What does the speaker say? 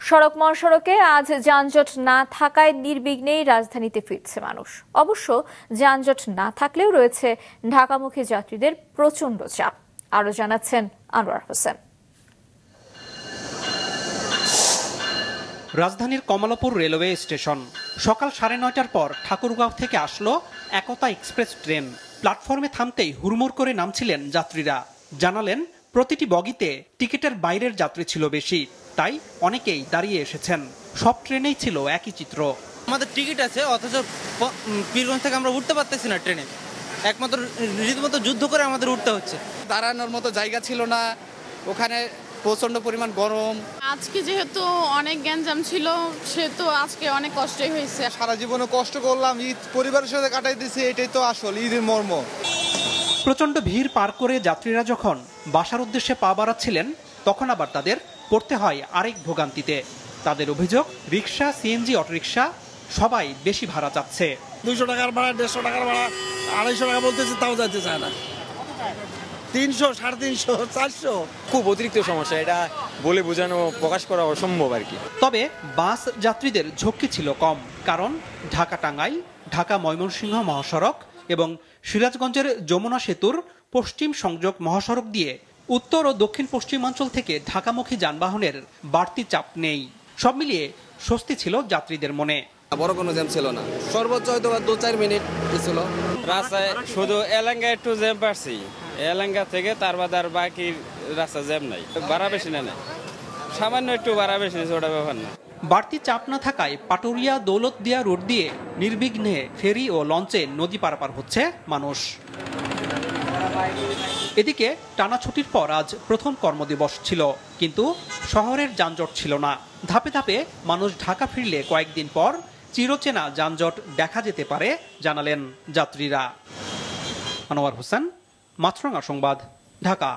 সড়ক মহাসড়কে আজ যানজট না থাকায় নির্বিঘ্নেই রাজধানীতে ফিরছে মানুষ। অবশ্য যানজট না থাকলেও রয়েছে ঢাকামুখী যাত্রীদের প্রচণ্ড চাপ। আরো জানাচ্ছেন আনোয়ার হোসেন। রাজধানীর কমলাপুর রেলওয়ে স্টেশন সকাল 9:30টার পর ঠাকুরগাঁও থেকে আসলো একতা এক্সপ্রেস ট্রেন। প্ল্যাটফর্মে থামতেই হুড়মুড় করে নামছিলেন যাত্রীরা। জানালেন প্রতিটি বগিতে টিকিটের বাইরের যাত্রী ছিল বেশি, তাই অনেকেই দাঁড়িয়ে এসেছেন। সব ট্রেনেই ছিল একই চিত্র। আমাদের টিকিট আছে, অথচ পীরগঞ্জ থেকে আমরা উঠতে পারতেছি না ট্রেনে। একমাত্র রীতিমতো যুদ্ধ করে আমাদের উঠতে হচ্ছে। দাঁড়ানোর মতো জায়গা ছিল না, ওখানে প্রচন্ড পরিমাণ গরম। আজকে যেহেতু অনেক গ্যাঞ্জাম ছিল, সেহেতু আজকে অনেক কষ্টই হয়েছে। সারা জীবনে কষ্ট করলাম, ঈদ পরিবারের সাথে কাটাই দিয়েছি, এটাই তো আসল ঈদের মর্ম। প্রচণ্ড ভিড় পার করে যাত্রীরা যখন বাসার উদ্দেশ্যে পা বাড়াচ্ছিলেন, তখন আবার তাদের পড়তে হয় আরেক ভোগান্তিতে। তাদের অভিযোগ, রিক্সা, সিএনজি, অটোরিক্সা সবাই বেশি ভাড়া চাচ্ছে। 200 টাকার ভাড়া, 150 টাকার ভাড়া, 250 টাকা বলতেছে, তাও যাইতে চায় না। 300, 350, 400 খুব অতিরিক্ত সমস্যা। এটা বলে বোঝানো, প্রকাশ করা অসম্ভব আর কি। তবে বাস যাত্রীদের ঝক্কি ছিল কম, কারণ ঢাকা টাঙ্গাইল, ঢাকা ময়মনসিংহ মহাসড়ক এবং সিরাজগঞ্জের যমুনা সেতুর পশ্চিম সংযোগ মহাসড়ক দিয়ে উত্তর ও দক্ষিণ পশ্চিমাঞ্চল থেকে ঢাকামুখী যানবাহনের বাড়তি চাপ নেই। সব মিলিয়ে স্বস্তি ছিল যাত্রীদের মনে। বড় কোনো জ্যাম ছিল না, সর্বোচ্চ হয়তো 2-4 মিনিট ছিল। রাস্তায় শুধু এলাঙ্গা একটু জ্যাম পাচ্ছি, এলাঙ্গা থেকে তার বাদ আর বাকি রাস্তা জ্যাম নাই। ভাড়া বেশি না, সামান্য একটু ভাড়া বেশি, ওটা ব্যাপার না। বাড়তি চাপ না থাকায় পাটুরিয়া দৌলতদিয়া রোড দিয়ে নির্বিঘ্নে ফেরি ও লঞ্চে নদী পারাপার হচ্ছে মানুষ। এদিকে টানা ছুটির পর আজ প্রথম কর্মদিবস ছিল, কিন্তু শহরের যানজট ছিল না। ধাপে ধাপে মানুষ ঢাকা ফিরলে কয়েকদিন পর চিরচেনা যানজট দেখা যেতে পারে জানালেন যাত্রীরা। আনোয়ার হোসেন, মাছরাঙা সংবাদ, ঢাকা।